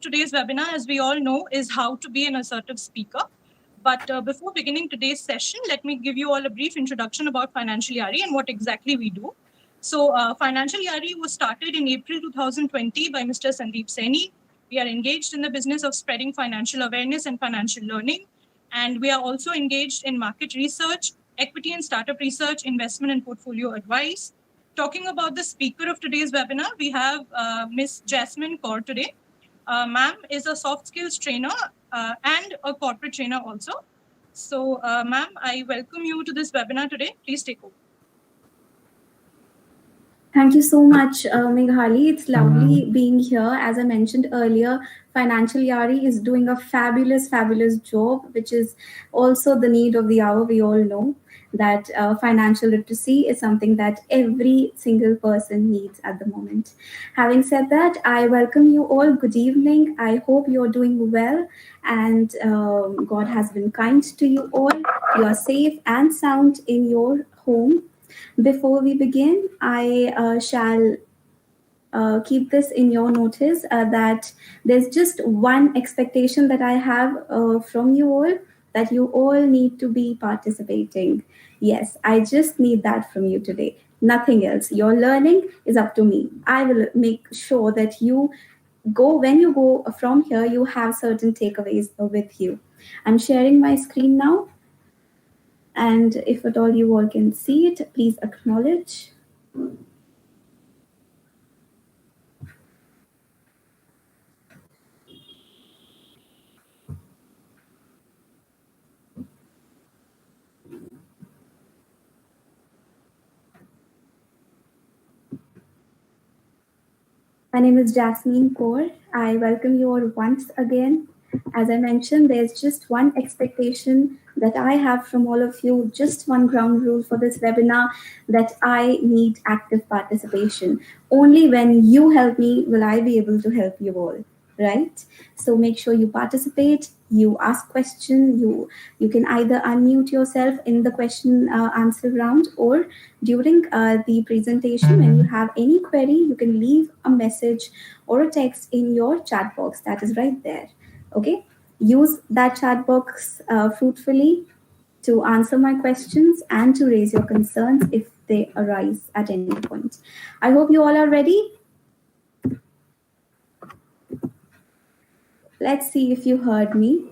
today's webinar, as we all know, is how to be an assertive speaker. But before beginning today's session, let me give you all a brief introduction about Financial Yaari and what exactly we do. So Financial Yaari was started in April 2020 by Mr. Sandeep Saini. We are engaged in the business of spreading financial awareness and financial learning. And we are also engaged in market research, equity and startup research, investment and portfolio advice. Talking about the speaker of today's webinar, we have Ms. Jasmeen Kaur today. Ma'am is a soft skills trainer and a corporate trainer also. So, ma'am, I welcome you to this webinar today. Please take over. Thank you so much, Meghali. It's lovely being here. As I mentioned earlier, Financial Yaari is doing a fabulous, fabulous job, which is also the need of the hour. We all know that financial literacy is something that every single person needs at the moment. Having said that, I welcome you all. Good evening. I hope you're doing well and God has been kind to you all. You are safe and sound in your home. Before we begin, I shall keep this in your notice that there's just one expectation that I have from you all, that you all need to be participating. Yes, I just need that from you today. Nothing else. Your learning is up to me. I will make sure that when you go from here, you have certain takeaways with you. I'm sharing my screen now. And if at all you all can see it, please acknowledge. My name is Jasmeen Kaur. I welcome you all once again. As I mentioned, there's just one expectation that I have from all of you, just one ground rule for this webinar, that I need active participation. Only when you help me will I be able to help you all, right? So make sure you participate, you ask questions, you can either unmute yourself in the question answer round, or during the presentation, when you have any query, you can leave a message or a text in your chat box that is right there. Okay, use that chat box fruitfully to answer my questions and to raise your concerns if they arise at any point. I hope you all are ready. Let's see if you heard me.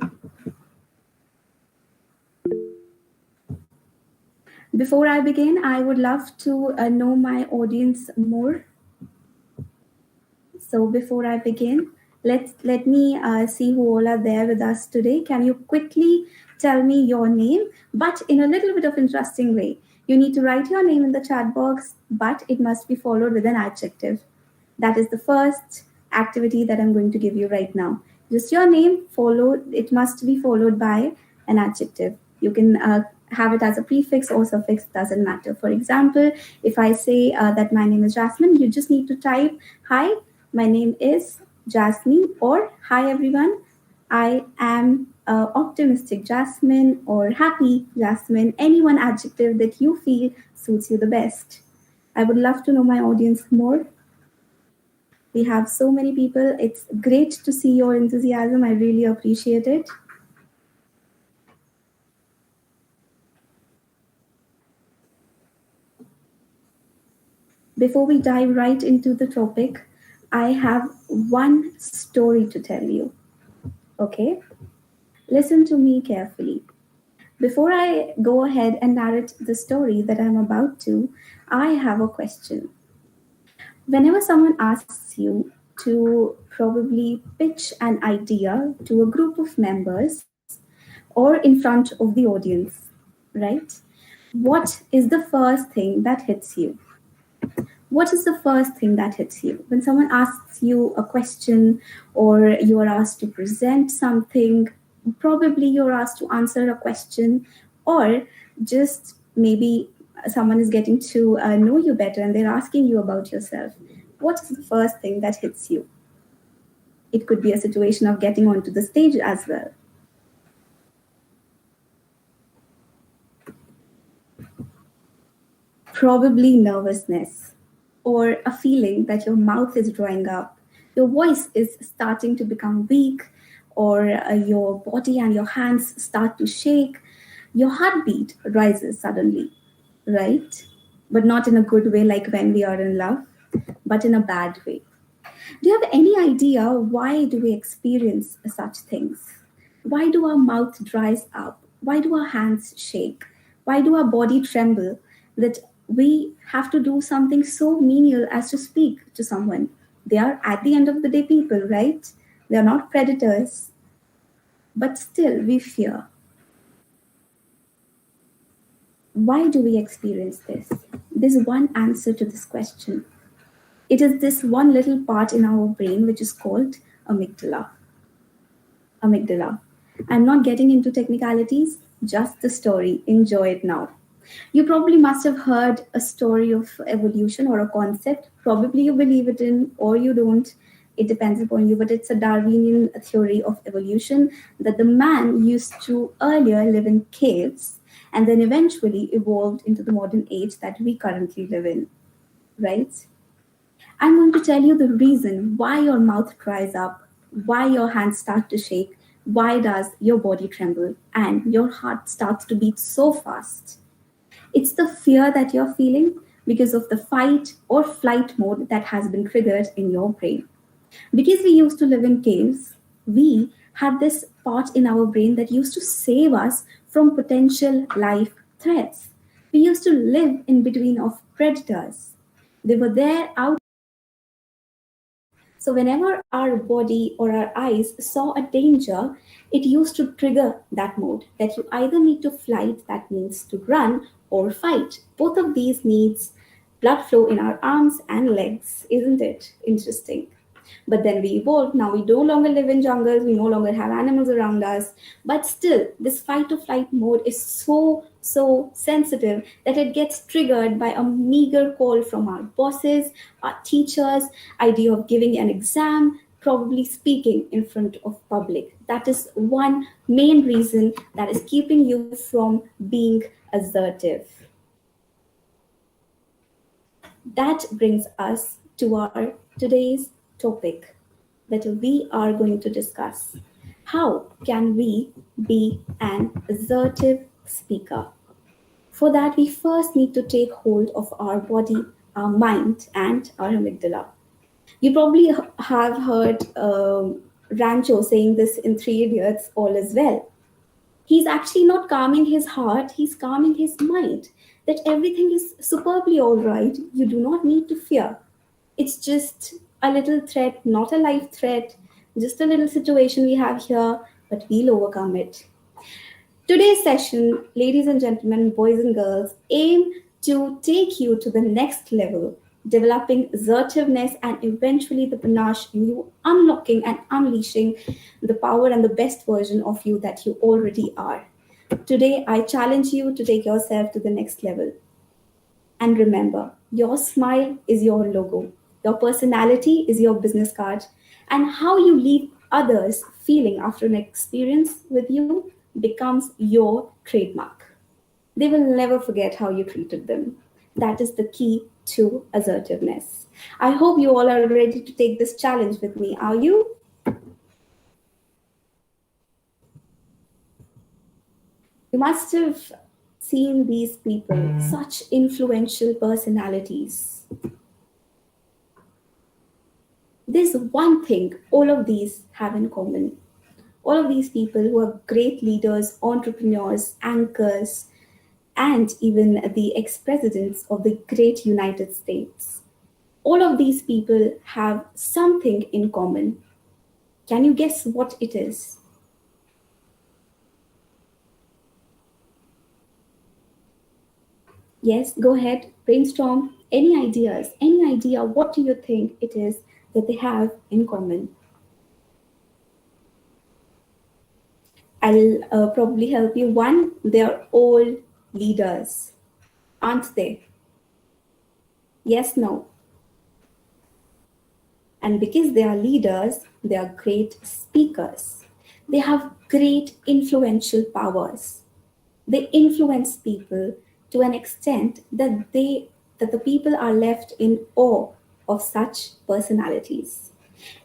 Before I begin, I would love to know my audience more. So before I begin, let me see who all are there with us today. Can you quickly tell me your name, but in a little bit of interesting way? You need to write your name in the chat box, but it must be followed with an adjective. That is the first activity that I'm going to give you right now. Just your name, it must be followed by an adjective. You can have it as a prefix or suffix, doesn't matter. For example, if I say that my name is Jasmine, you just need to type, hi, my name is Jasmine, or hi everyone, I am optimistic Jasmine, or happy Jasmine, any one adjective that you feel suits you the best. I would love to know my audience more. We have so many people. It's great to see your enthusiasm. I really appreciate it. Before we dive right into the topic, I have one story to tell you. Okay? Listen to me carefully. Before I go ahead and narrate the story that I'm about to, I have a question. Whenever someone asks you to probably pitch an idea to a group of members or in front of the audience, right? What is the first thing that hits you? What is the first thing that hits you? When someone asks you a question or you are asked to present something, probably you're asked to answer a question, or just maybe someone is getting to know you better and they're asking you about yourself. What is the first thing that hits you? It could be a situation of getting onto the stage as well. Probably nervousness, or a feeling that your mouth is drying up, Your voice is starting to become weak, or your body and your hands start to shake. Your heartbeat rises suddenly, right? But not in a good way, like when we are in love, but in a bad way. Do you have any idea why do we experience such things? Why do our mouth dries up? Why do our hands shake? Why do our body tremble that we have to do something so menial as to speak to someone? They are at the end of the day people, right? They are not predators, but still we fear. Why do we experience this? There's one answer to this question. It is this one little part in our brain which is called amygdala. Amygdala. I'm not getting into technicalities, just the story. Enjoy it now. You probably must have heard a story of evolution or a concept. Probably you believe it in or you don't. It depends upon you, but it's a Darwinian theory of evolution that the man used to earlier live in caves and then eventually evolved into the modern age that we currently live in, right? I'm going to tell you the reason why your mouth dries up, why your hands start to shake, why does your body tremble, and your heart starts to beat so fast. It's the fear that you're feeling because of the fight or flight mode that has been triggered in your brain. Because we used to live in caves, we had this part in our brain that used to save us from potential life threats. We used to live in between of predators. They were there out. So, whenever our body or our eyes saw a danger, it used to trigger that mode that you either need to flight, that means to run, or fight. Both of these needs blood flow in our arms and legs. Isn't it interesting? But then we evolved. Now we no longer live in jungles, we no longer have animals around us. But still, this fight or flight mode is so sensitive that it gets triggered by a meager call from our bosses, our teachers, idea of giving an exam, probably speaking in front of public. That is one main reason that is keeping you from being assertive. That brings us to our today's topic that we are going to discuss. How can we be an assertive speaker? For that, we first need to take hold of our body, our mind, and our amygdala. You probably have heard Rancho saying this in Three Idiots, all is well. He's actually not calming his heart, he's calming his mind. That everything is superbly all right. You do not need to fear. It's just a little threat, not a life threat, just a little situation we have here, but we'll overcome it. Today's session, ladies and gentlemen, boys and girls, aim to take you to the next level, developing assertiveness and eventually the panache in you, unlocking and unleashing the power and the best version of you that you already are. Today, I challenge you to take yourself to the next level. And remember, your smile is your logo, your personality is your business card, and how you leave others feeling after an experience with you becomes your trademark. They will never forget how you treated them. That is the key to assertiveness. I hope you all are ready to take this challenge with me. Are you? You must have seen these people, such influential personalities. There's one thing all of these have in common. All of these people who are great leaders, entrepreneurs, anchors, and even the ex presidents of the great United States. All of these people have something in common. Can you guess what it is? Yes, go ahead, brainstorm. Any ideas? Any idea? What do you think it is that they have in common? I'll probably help you. One, they're all leaders, aren't they? Yes, no. And because they are leaders, they are great speakers. They have great influential powers. They influence people to an extent that the people are left in awe of such personalities.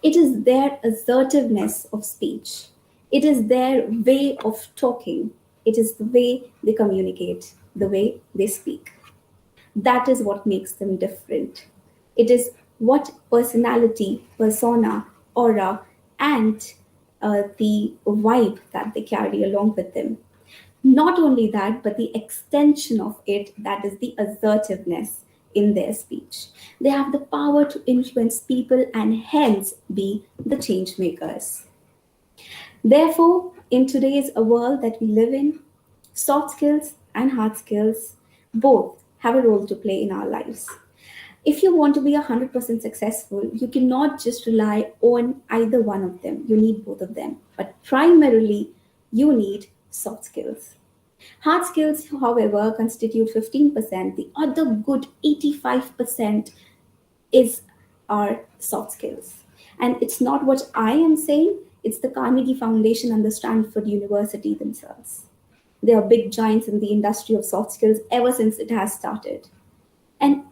It is their assertiveness of speech. It is their way of talking. It is the way they communicate, the way they speak. That is what makes them different. It is what personality, persona, aura, and the vibe that they carry along with them. Not only that, but the extension of it, that is the assertiveness in their speech. They have the power to influence people and hence be the change makers. Therefore, in today's world that we live in, soft skills and hard skills both have a role to play in our lives. If you want to be 100% successful, you cannot just rely on either one of them. You need both of them. But primarily, you need soft skills. Hard skills, however, constitute 15%. The other good 85% is our soft skills. And it's not what I am saying, it's the Carnegie Foundation and the Stanford University themselves. They are big giants in the industry of soft skills ever since it has started. And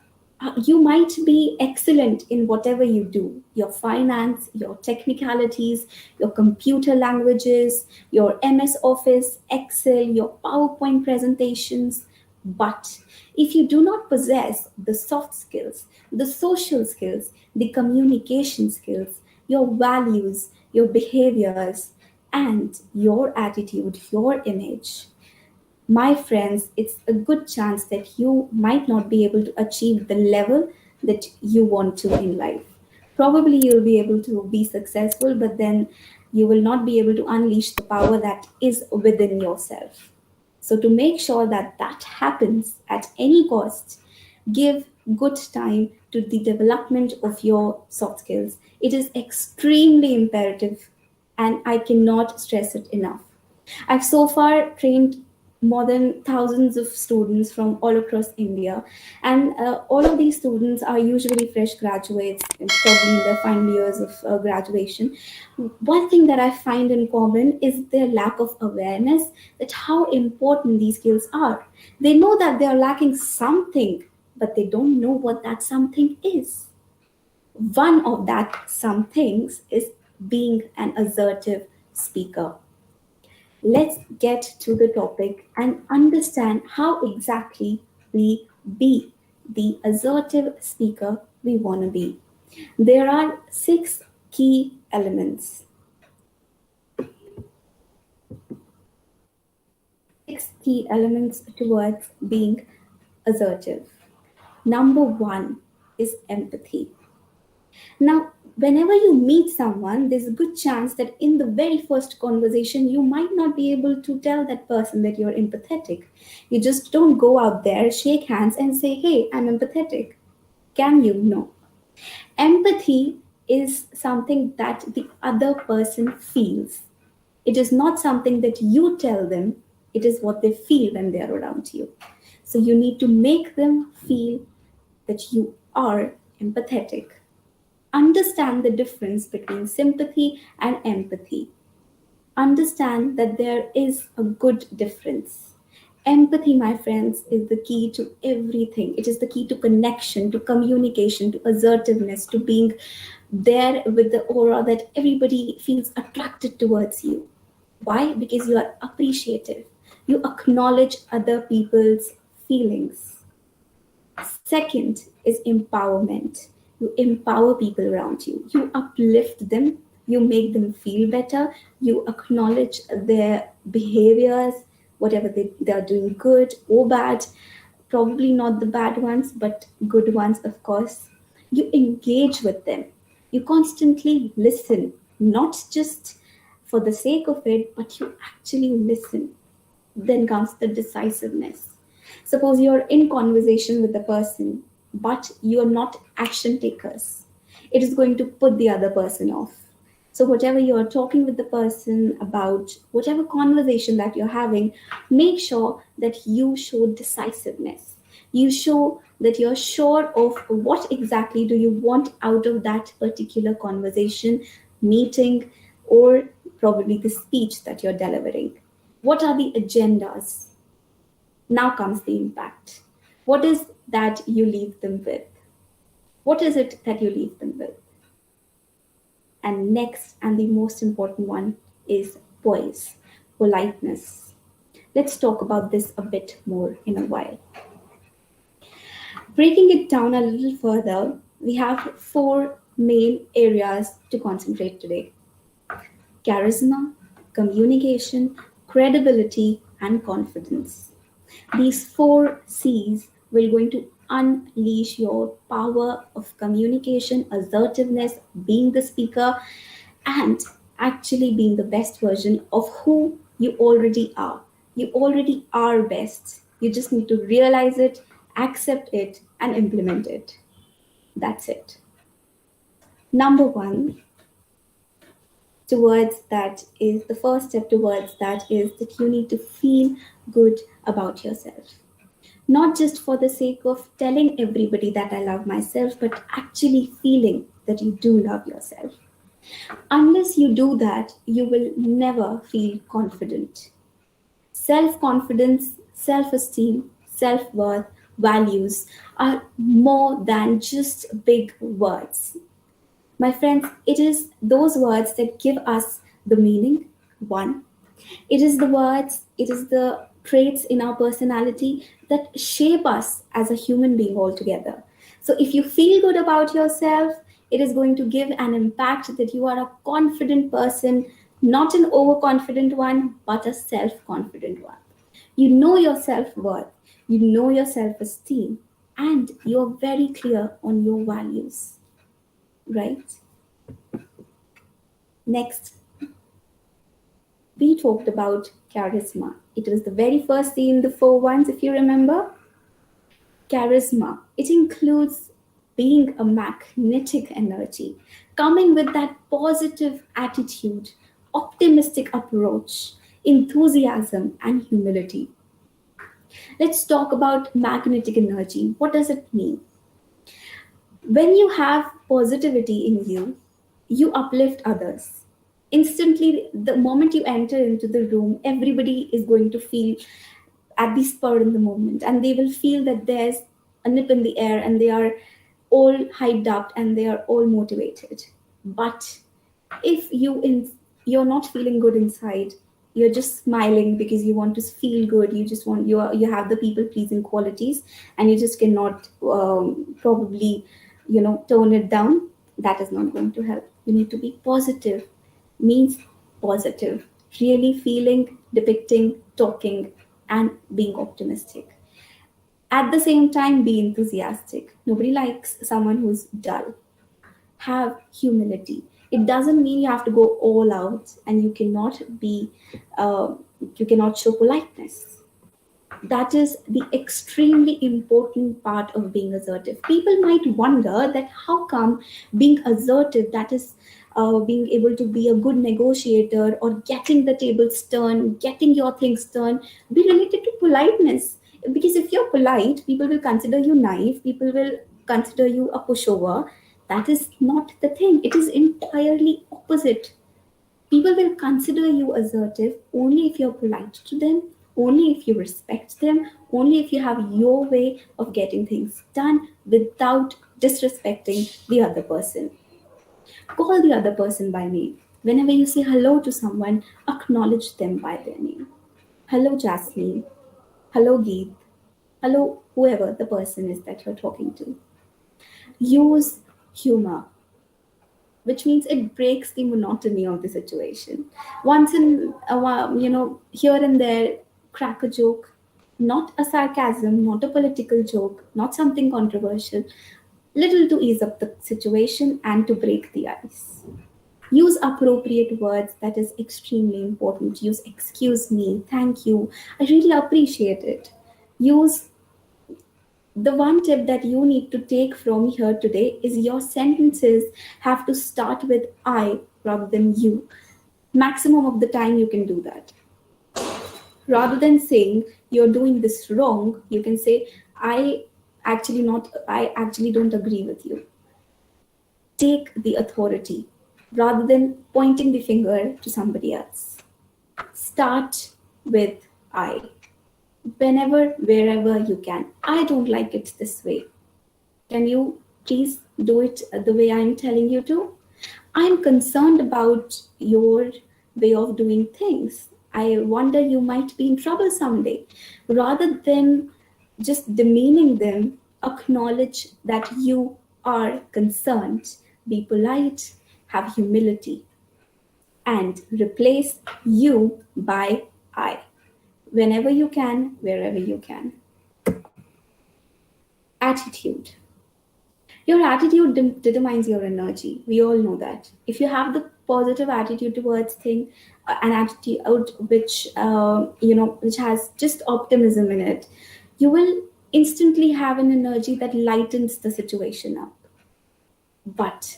you might be excellent in whatever you do, your finance, your technicalities, your computer languages, your MS Office, Excel, your PowerPoint presentations. But if you do not possess the soft skills, the social skills, the communication skills, your values, your behaviors, and your attitude, your image, my friends, it's a good chance that you might not be able to achieve the level that you want to in life. Probably you'll be able to be successful, but then you will not be able to unleash the power that is within yourself. So, to make sure that that happens at any cost, give good time to the development of your soft skills. It is extremely imperative, and I cannot stress it enough. I've so far trained more than thousands of students from all across India, and all of these students are usually fresh graduates, probably in their final years of graduation. One thing that I find in common is their lack of awareness that how important these skills are. They know that they are lacking something, but they don't know what that something is. One of that some things is being an assertive speaker. Let's get to the topic and understand how exactly we be the assertive speaker we want to be. There are six key elements. Six key elements towards being assertive. Number one is empathy. Now, whenever you meet someone, there's a good chance that in the very first conversation, you might not be able to tell that person that you're empathetic. You just don't go out there, shake hands, and say, "Hey, I'm empathetic." Can you? No. Empathy is something that the other person feels. It is not something that you tell them, it is what they feel when they are around you. So you need to make them feel that you are empathetic. Understand the difference between sympathy and empathy. Understand that there is a good difference. Empathy, my friends, is the key to everything. It is the key to connection, to communication, to assertiveness, to being there with the aura that everybody feels attracted towards you. Why? Because you are appreciative. You acknowledge other people's feelings. Second is empowerment. You empower people around you. You uplift them. You make them feel better. You acknowledge their behaviors, whatever they are doing, good or bad. Probably not the bad ones, but good ones, of course. You engage with them. You constantly listen, not just for the sake of it, but you actually listen. Then comes the decisiveness. Suppose you're in conversation with the person, but you're not action takers. It is going to put the other person off. So, whatever you're talking with the person about, whatever conversation that you're having, make sure that you show decisiveness. You show that you're sure of what exactly do you want out of that particular conversation, meeting, or probably the speech that you're delivering. What are the agendas? Now comes the impact. What is that you leave them with? What is it that you leave them with? And next, and the most important one, is poise, politeness. Let's talk about this a bit more in a while. Breaking it down a little further, we have four main areas to concentrate today: charisma, communication, credibility, and confidence. These four C's will going to unleash your power of communication, assertiveness, being the speaker, and actually being the best version of who you already are. You already are best. You just need to realize it, accept it, and implement it. That's it. Number one, towards that is the first step towards that is that you need to feel good about yourself. Not just for the sake of telling everybody that I love myself, but actually feeling that you do love yourself. Unless you do that, you will never feel confident. Self confidence, self esteem, self worth, values are more than just big words. My friends, it is those words that give us the meaning, one. It is the words, it is the traits in our personality that shape us as a human being altogether. So if you feel good about yourself, it is going to give an impact that you are a confident person, not an overconfident one, but a self confident one. You know your self worth, you know your self esteem, and you're very clear on your values, right? Next, we talked about charisma. It was the very first thing in the four ones, if you remember. Charisma. It includes being a magnetic energy, coming with that positive attitude, optimistic approach, enthusiasm, and humility. Let's talk about magnetic energy. What does it mean? When you have positivity in you, you uplift others. Instantly, the moment you enter into the room, everybody is going to feel at the spur in the moment, and they will feel that there's a nip in the air and they are all hyped up and they are all motivated. But if you're not feeling good inside, you're just smiling because you want to feel good, you just want you have the people pleasing qualities, and you just cannot probably tone it down. That is not going to help. You need to be positive. Means positive, really feeling, depicting, talking, and being optimistic. At the same time, be enthusiastic. Nobody likes someone who's dull. Have humility. It doesn't mean you have to go all out, and uh, you cannot show politeness. That is the extremely important part of being assertive. People might wonder that how come being assertive, that is being able to be a good negotiator or getting the tables turned, getting your things done, be related to politeness. Because if you're polite, people will consider you naive, people will consider you a pushover. That is not the thing. It is entirely opposite. People will consider you assertive only if you're polite to them, only if you respect them, only if you have your way of getting things done without disrespecting the other person. Call the other person by name. Whenever you say hello to someone, acknowledge them by their name. Hello, Jasmeen. Hello, Geet. Hello, whoever the person is that you're talking to. Use humor, which means it breaks the monotony of the situation. Once in a while, here and there, crack a joke, not a sarcasm, not a political joke, not something controversial, little to ease up the situation and to break the ice. Use appropriate words, that is extremely important. Use excuse me, thank you, I really appreciate it. Use the one tip that you need to take from here today is your sentences have to start with I rather than you. Maximum of the time you can do that. Rather than saying you're doing this wrong, you can say I actually don't agree with you. Take the authority rather than pointing the finger to somebody else. Start with I. Whenever, wherever you can. I don't like it this way. Can you please do it the way I'm telling you to? I'm concerned about your way of doing things. I wonder you might be in trouble someday. Rather than just demeaning them, acknowledge that you are concerned. Be polite, have humility, and replace you by I whenever you can, wherever you can. Attitude. Your attitude determines your energy. We all know that. If you have the positive attitude towards thing, an attitude which has just optimism in it, you will instantly have an energy that lightens the situation up. But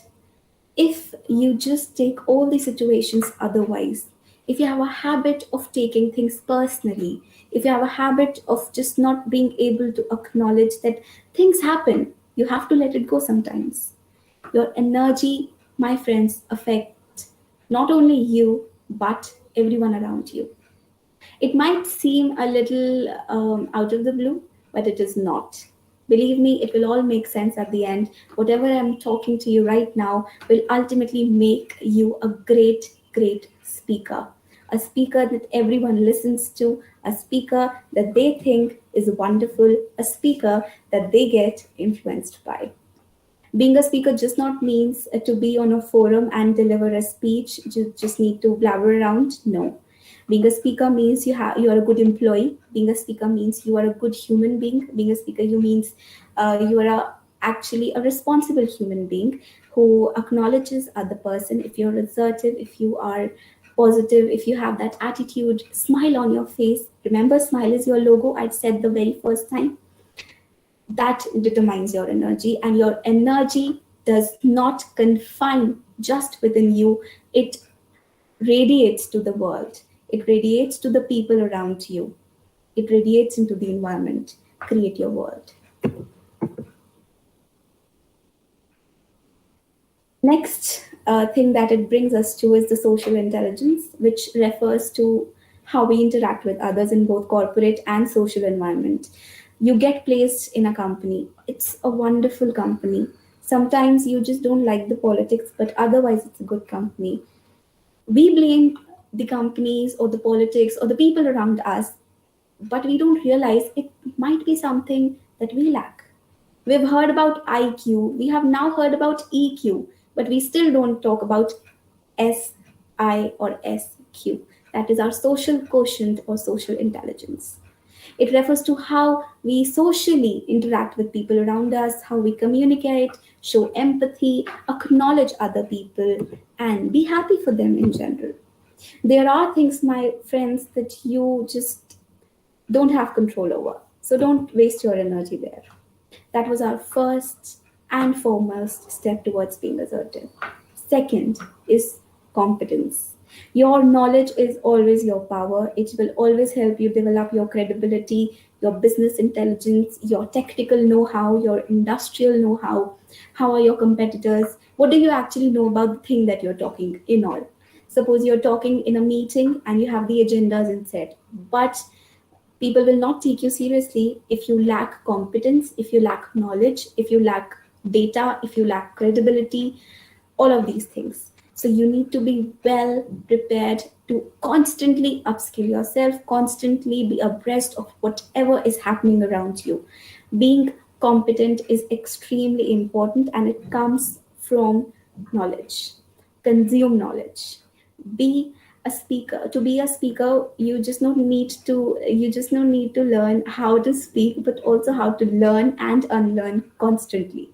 if you just take all the situations otherwise, if you have a habit of taking things personally, if you have a habit of just not being able to acknowledge that things happen, you have to let it go sometimes. Your energy, my friends, affect not only you but everyone around you. It might seem a little out of the blue, but it is not. Believe me, it will all make sense at the end. Whatever I'm talking to you right now will ultimately make you a great, great speaker. A speaker that everyone listens to, a speaker that they think is wonderful, a speaker that they get influenced by. Being a speaker just not means to be on a forum and deliver a speech, you just need to blabber around. No. Being a speaker means you are a good employee. Being a speaker means you are a good human being. Being a speaker you means you are actually a responsible human being who acknowledges other person. If you're assertive, if you are positive, if you have that attitude, smile on your face. Remember, smile is your logo. I said the very first time that determines your energy, and your energy does not confine just within you. It radiates to the world, it radiates to the people around you, it radiates into the environment. Create your world. Next thing that it brings us to is the social intelligence, which refers to how we interact with others in both corporate and social environment. You get placed in a company. It's a wonderful company. Sometimes you just don't like the politics, but otherwise it's a good company. We blame the companies or the politics or the people around us, but we don't realize it might be something that we lack. We've heard about IQ, we have now heard about EQ, but we still don't talk about SI or SQ. That is our social quotient or social intelligence. It refers to how we socially interact with people around us, how we communicate, show empathy, acknowledge other people, and be happy for them in general. There are things, my friends, that you just don't have control over. So don't waste your energy there. That was our first and foremost step towards being assertive. Second is competence. Your knowledge is always your power. It will always help you develop your credibility, your business intelligence, your technical know how, your industrial know how. How are your competitors? What do you actually know about the thing that you're talking in all? Suppose you're talking in a meeting and you have the agendas in set, but people will not take you seriously if you lack competence, if you lack knowledge, if you lack data, if you lack credibility, all of these things. So you need to be well prepared to constantly upskill yourself, constantly be abreast of whatever is happening around you. Being competent is extremely important, and it comes from knowledge. Consume knowledge. Be a speaker. To be a speaker, you just don't need to learn how to speak, but also how to learn and unlearn constantly.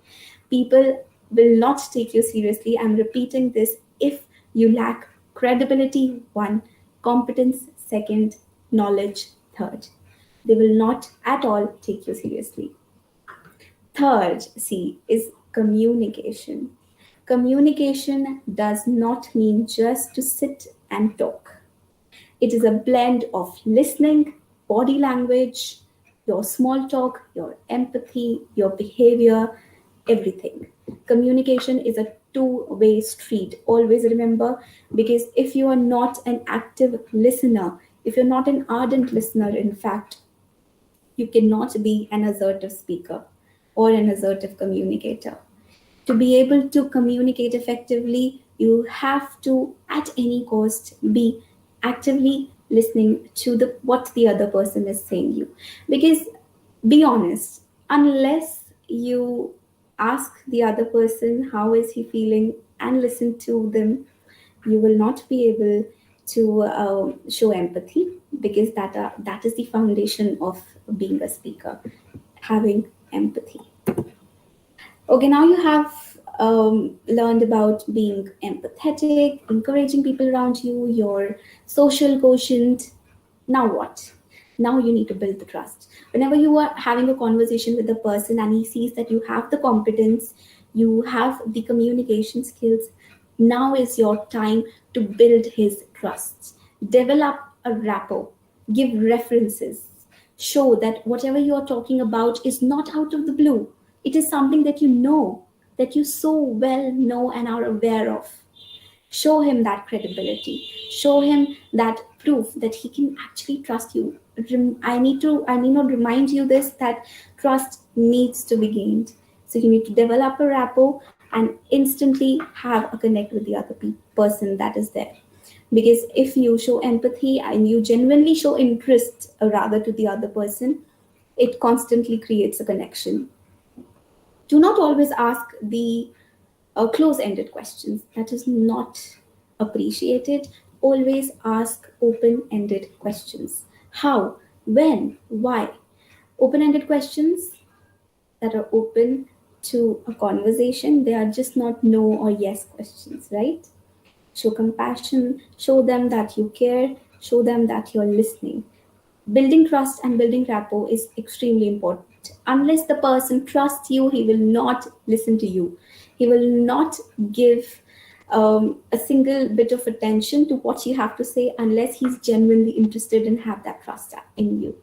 People will not take you seriously. I'm repeating this. If you lack credibility, one, competence, second, knowledge, third, they will not at all take you seriously. Third C is communication. Communication does not mean just to sit and talk. It is a blend of listening, body language, your small talk, your empathy, your behavior, everything. Communication is a two-way street. Always remember, because if you are not an active listener, if you're not an ardent listener, in fact, you cannot be an assertive speaker or an assertive communicator. To be able to communicate effectively, You have to, at any cost, be actively listening to the what the other person is saying you. Because be honest, unless you ask the other person how is he feeling and listen to them, you will not be able to show empathy, because that is the foundation of being a speaker, having empathy. Okay, now you have learned about being empathetic, encouraging people around you, your social quotient. Now what? Now you need to build the trust. Whenever you are having a conversation with a person and he sees that you have the competence, you have the communication skills, now is your time to build his trust. Develop a rapport, give references, show that whatever you are talking about is not out of the blue. It is something that you know, that you so well know and are aware of. Show him that credibility. Show him that proof that he can actually trust you. I need not remind you this, that trust needs to be gained. So you need to develop a rapport and instantly have a connect with the other person that is there. Because if you show empathy and you genuinely show interest rather to the other person, it constantly creates a connection. Do not always ask the close ended questions. That is not appreciated. Always ask open ended questions. How, when, why? Open ended questions that are open to a conversation, they are just not no or yes questions, right? Show compassion, show them that you care, show them that you're listening. Building trust and building rapport is extremely important. Unless the person trusts you, he will not listen to you. He will not give a single bit of attention to what you have to say unless he's genuinely interested and have that trust in you.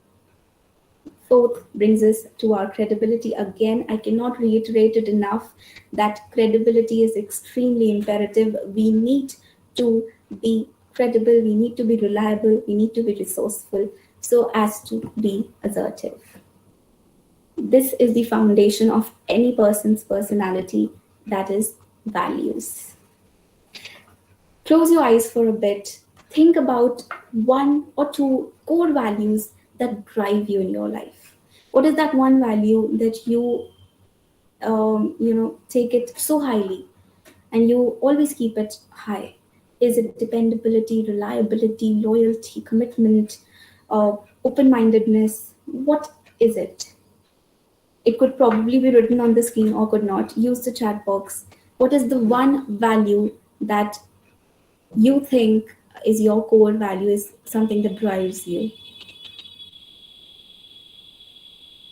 Fourth brings us to our credibility. Again, I cannot reiterate it enough that credibility is extremely imperative. We need to be credible, we need to be reliable, we need to be resourceful so as to be assertive. This is the foundation of any person's personality, that is, values. Close your eyes for a bit. Think about one or two core values that drive you in your life. What is that one value that you take it so highly and you always keep it high? Is it dependability, reliability, loyalty, commitment, open-mindedness? What is it? It could probably be written on the screen or could not. Use the chat box. What is the one value that you think is your core value, is something that drives you?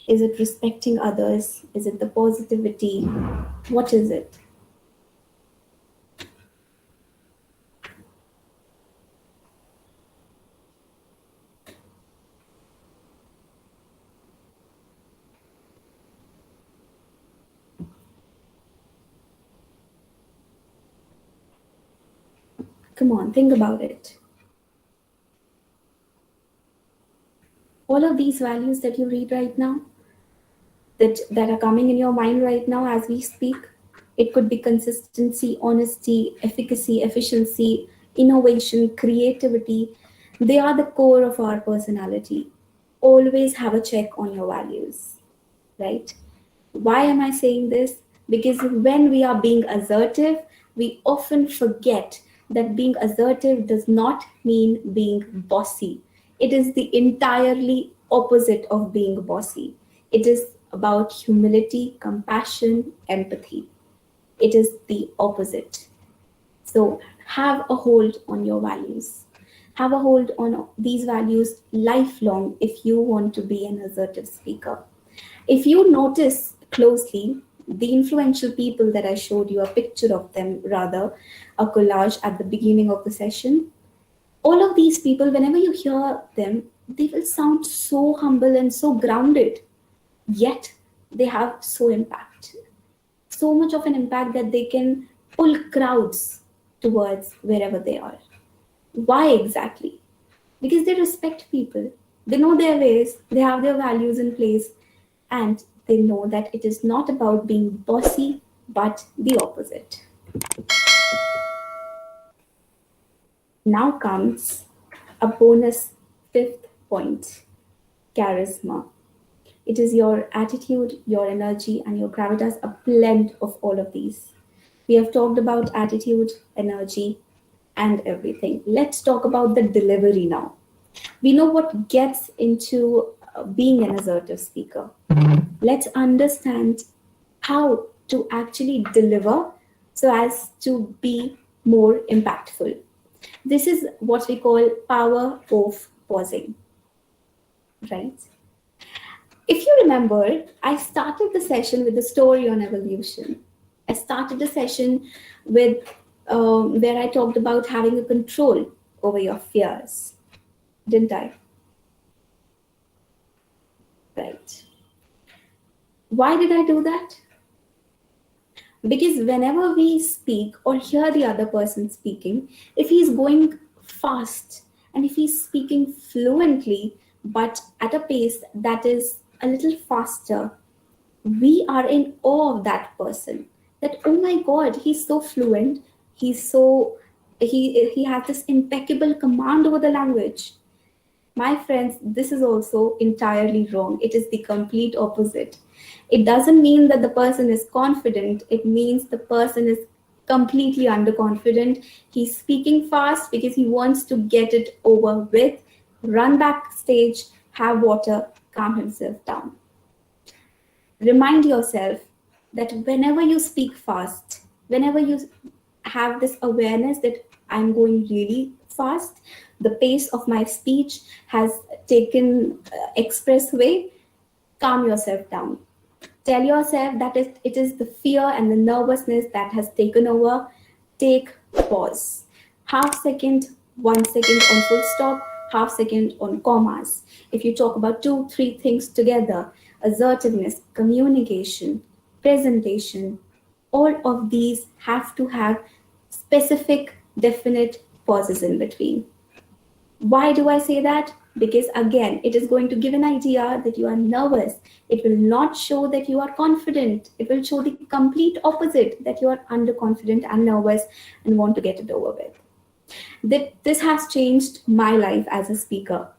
Is it respecting others? Is it the positivity? What is it? Come on, think about it. All of these values that you read right now, that are coming in your mind right now as we speak, it could be consistency, honesty, efficacy, efficiency, innovation, creativity. They are the core of our personality. Always have a check on your values, right? Why am I saying this? Because when we are being assertive, we often forget that being assertive does not mean being bossy. It is the entirely opposite of being bossy. It is about humility, compassion, empathy. It is the opposite. So have a hold on your values. Have a hold on these values lifelong if you want to be an assertive speaker. If you notice closely, the influential people that I showed you, a picture of them rather, a collage at the beginning of the session, all of these people, whenever you hear them, they will sound so humble and so grounded, yet they have so much of an impact that they can pull crowds towards wherever they are. Why exactly? Because they respect people. They know their ways, they have their values in place, and they know that it is not about being bossy, but the opposite. Now comes a bonus fifth point, charisma. It is your attitude, your energy, and your gravitas, a blend of all of these. We have talked about attitude, energy, and everything. Let's talk about the delivery now. We know what gets into being an assertive speaker. Let's understand how to actually deliver so as to be more impactful. This is what we call power of pausing, right? If you remember, I started the session with the story on evolution. I started the session with where I talked about having a control over your fears, didn't I? Right. Why did I do that? Because whenever we speak or hear the other person speaking, if he's going fast and if he's speaking fluently, but at a pace that is a little faster, we are in awe of that person. That, oh my God, he's so fluent, he's so he has this impeccable command over the language. My friends, this is also entirely wrong. It is the complete opposite. It doesn't mean that the person is confident, it means the person is completely underconfident. He's speaking fast because he wants to get it over with, run backstage, have water, calm himself down. Remind yourself that whenever you speak fast, whenever you have this awareness that I'm going really fast, the pace of my speech has taken expressway, calm yourself down. Tell yourself that it is the fear and the nervousness that has taken over. Take pause. Half second, 1 second on full stop, half second on commas. If you talk about two, three things together, assertiveness, communication, presentation, all of these have to have specific, definite pauses in between. Why do I say that? Because again, it is going to give an idea that you are nervous. It will not show that you are confident. It will show the complete opposite, that you are underconfident and nervous and want to get it over with. This has changed my life as a speaker.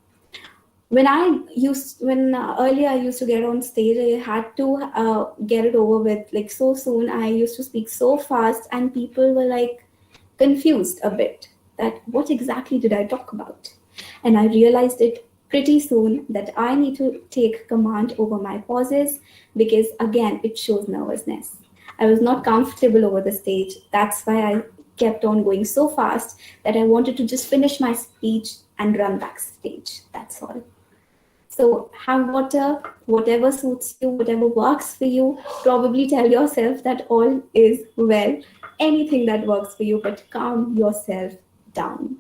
When earlier I used to get on stage, I had to get it over with like so soon. I used to speak so fast, and people were like confused a bit that what exactly did I talk about? And I realized it pretty soon that I need to take command over my pauses because, again, it shows nervousness. I was not comfortable over the stage. That's why I kept on going so fast that I wanted to just finish my speech and run backstage. That's all. So have water, whatever suits you, whatever works for you. Probably tell yourself that all is well, anything that works for you, but calm yourself down.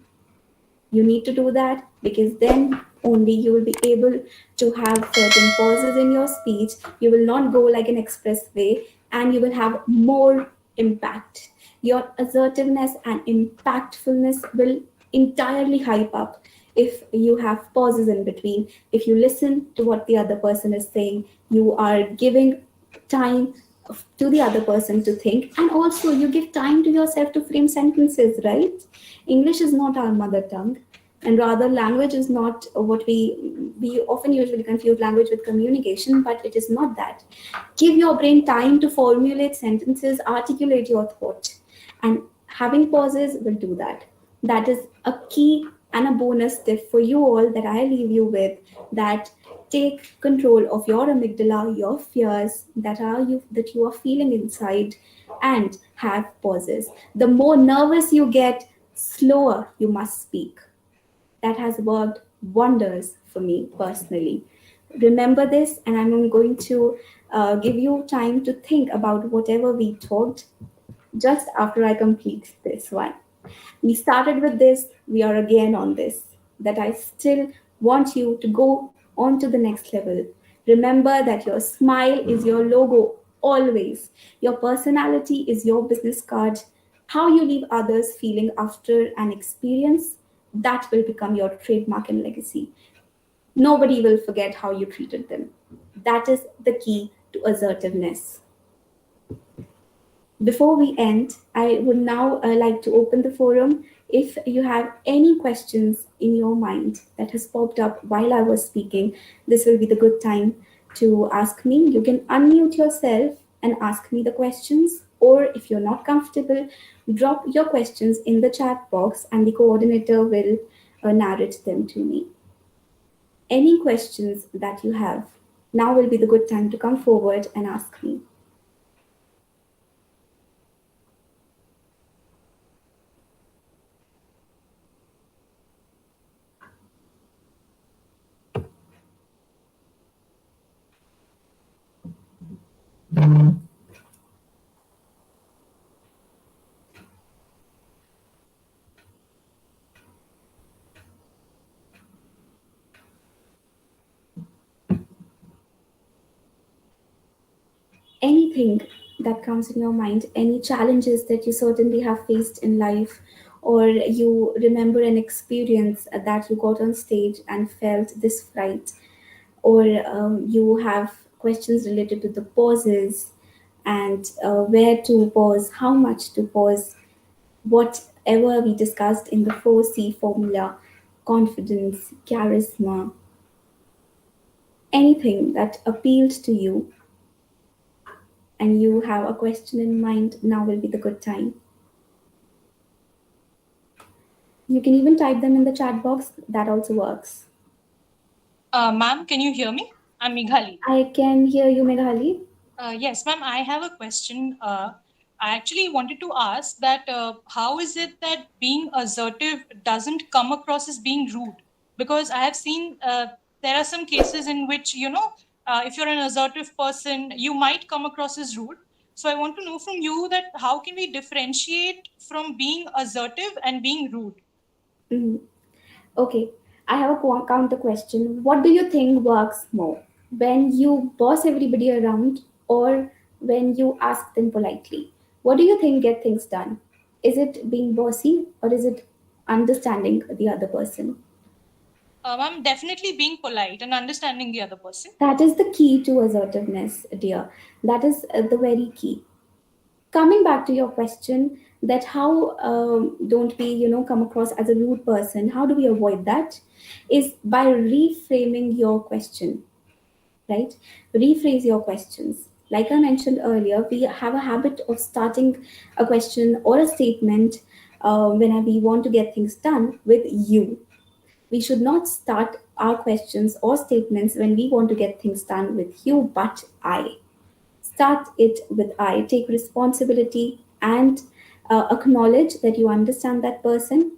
You need to do that because then only you will be able to have certain pauses in your speech. You will not go like an expressway and you will have more impact. Your assertiveness and impactfulness will entirely hype up if you have pauses in between. If you listen to what the other person is saying, you are giving time to the other person to think, and also you give time to yourself to frame sentences, right? English is not our mother tongue, and rather language is not what we often usually confuse language with communication, but it is not that. Give your brain time to formulate sentences, articulate your thought, and having pauses will do that. That is a key and a bonus tip for you all that I leave you with, that take control of your amygdala, your fears that you are feeling inside, and have pauses. The more nervous you get, slower you must speak. That has worked wonders for me personally. Remember this, and I'm going to give you time to think about whatever we talked just after I complete this one. We started with this, we are again on this, that I still want you to go on to the next level. Remember that your smile is your logo always. Your personality is your business card. How you leave others feeling after an experience, that will become your trademark and legacy. Nobody will forget how you treated them. That is the key to assertiveness. Before we end, I would now like to open the forum. If you have any questions in your mind that has popped up while I was speaking, this will be the good time to ask me. You can unmute yourself and ask me the questions, or if you're not comfortable, drop your questions in the chat box and the coordinator will narrate them to me. Any questions that you have, now will be the good time to come forward and ask me. Anything that comes in your mind, any challenges that you certainly have faced in life, or you remember an experience that you got on stage and felt this fright, or you have questions related to the pauses and where to pause, how much to pause, whatever we discussed in the 4C formula, confidence, charisma, anything that appealed to you and you have a question in mind, now will be the good time. You can even type them in the chat box, that also works. Ma'am, can you hear me? I'm Meghali. I can hear you, Meghali. Yes, ma'am, I have a question. I actually wanted to ask that how is it that being assertive doesn't come across as being rude? Because I have seen there are some cases in which, if you're an assertive person, you might come across as rude. So I want to know from you that how can we differentiate from being assertive and being rude? Mhm. Okay, I have a counter question. What do you think works more? When you boss everybody around or when you ask them politely? What do you think get things done? Is it being bossy or is it understanding the other person? I'm definitely being polite and understanding the other person. That is the key to assertiveness, dear. That is the very key. Coming back to your question, that how don't we, come across as a rude person? How do we avoid that? Is by reframing your question, right? Rephrase your questions. Like I mentioned earlier, we have a habit of starting a question or a statement when we want to get things done with you. We should not start our questions or statements when we want to get things done with you, but I. Start it with I. Take responsibility and acknowledge that you understand that person.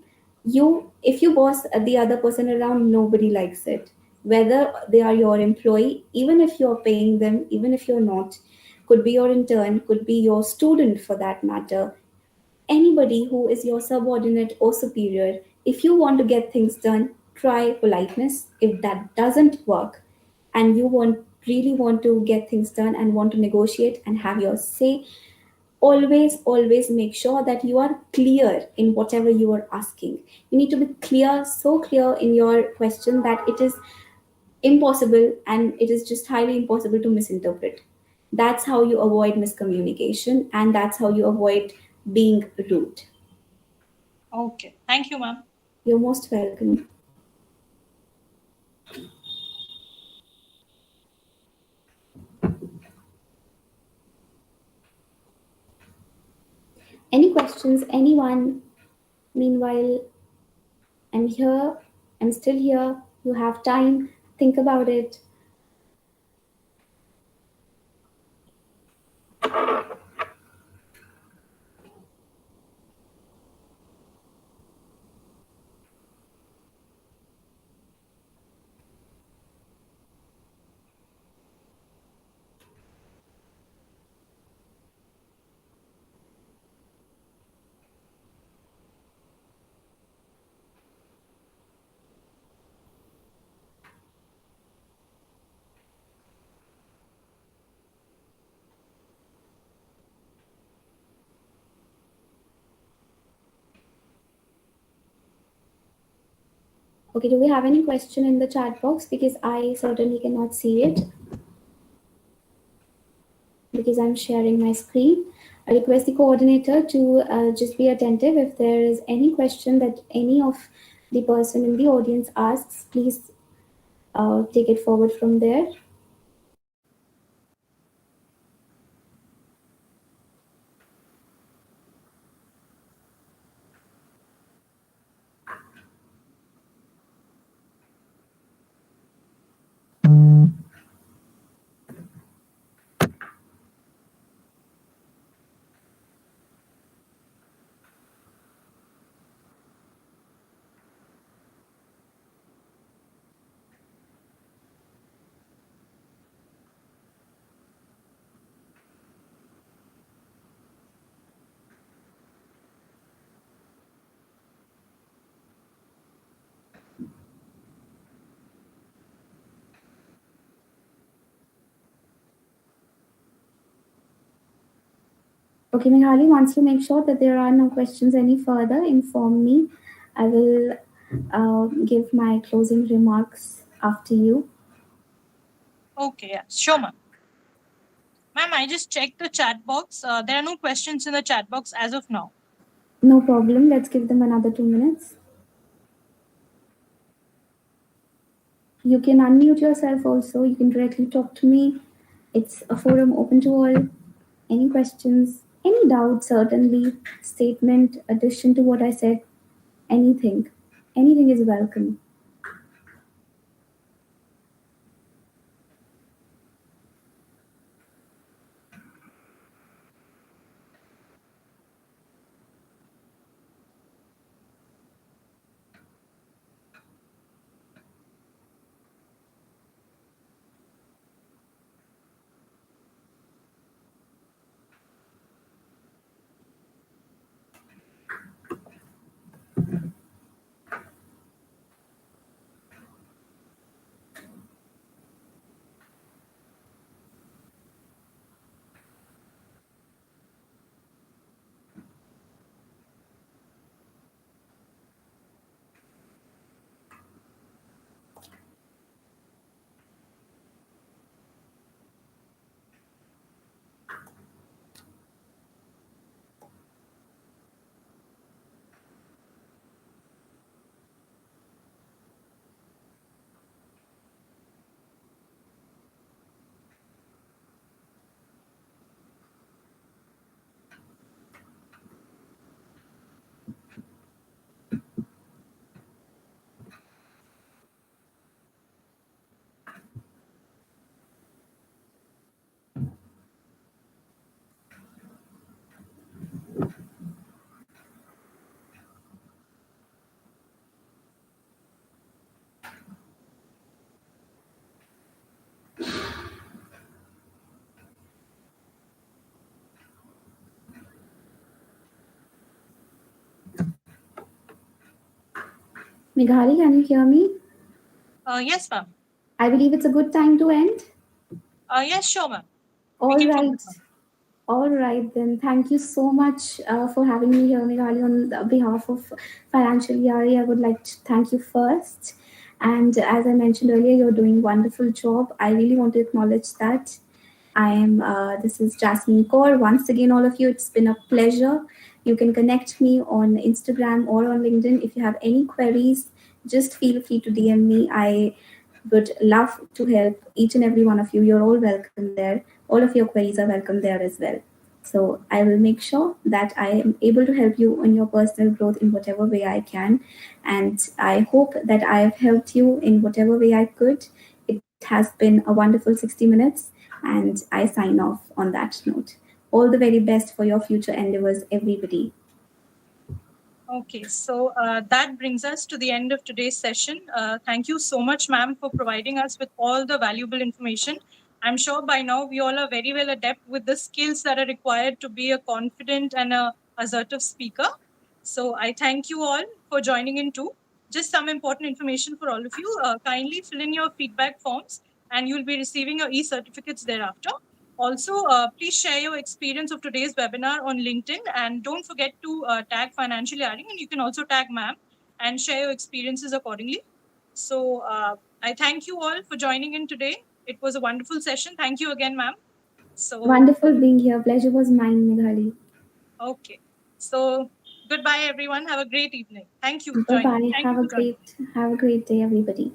If you boss the other person around, nobody likes it. Whether they are your employee, even if you're paying them, even if you're not, could be your intern, could be your student for that matter, anybody who is your subordinate or superior, if you want to get things done, try politeness. If that doesn't work and you really want to get things done and want to negotiate and have your say, always make sure that you are clear in whatever you are asking. You need to be clear, so clear in your question that it is impossible and it is just highly impossible to misinterpret. That's how you avoid miscommunication and that's how you avoid being rude. Okay. Thank you, ma'am. You're most welcome. Any questions, anyone? Meanwhile, I'm here, I'm still here. You have time, think about it. Okay, do we have any question in the chat box? Because I certainly cannot see it because I'm sharing my screen. I request the coordinator to just be attentive. If there is any question that any of the person in the audience asks, please take it forward from there. Okay, Mighali, once you make sure that there are no questions any further, inform me. I will give my closing remarks after you. Okay, yeah, sure, ma'am. Ma'am, I just checked the chat box. There are no questions in the chat box as of now. No problem. Let's give them another 2 minutes. You can unmute yourself also. You can directly talk to me. It's a forum open to all. Any questions, any doubts, certainly, statement, addition to what I said, anything. Anything is welcome. Meghali, can you hear me? Yes, ma'am. I believe it's a good time to end. Yes, sure, ma'am. All We can right. close it, ma'am. All right, then. Thank you so much for having me here, Meghali. On behalf of Financial Yaari, I would like to thank you first. And as I mentioned earlier, you're doing wonderful job. I really want to acknowledge that. This is Jasmeen Kaur. Once again, all of you, it's been a pleasure. You can connect me on Instagram or on LinkedIn. If you have any queries, just feel free to DM me. I would love to help each and every one of you. You're all welcome there. All of your queries are welcome there as well. So I will make sure that I am able to help you in your personal growth in whatever way I can. And I hope that I have helped you in whatever way I could. It has been a wonderful 60 minutes, and I sign off on that note. All the very best for your future endeavors, everybody. Okay, so that brings us to the end of today's session. Thank you so much, ma'am, for providing us with all the valuable information. I'm sure by now we all are very well adept with the skills that are required to be a confident and a assertive speaker. So I thank you all for joining in too. Just some important information for all of you. Kindly fill in your feedback forms and you'll be receiving your e-certificates thereafter. Also, please share your experience of today's webinar on LinkedIn and don't forget to tag Financial Yaari, and you can also tag ma'am and share your experiences accordingly. So I thank you all for joining in today. It was a wonderful session. Thank you again, ma'am. So, Wonderful being here. Pleasure was mine, Meghali. okay. So, goodbye, everyone. Have a great evening. Thank you for Bye joining. bye. Thank you for joining. Have a great day, everybody.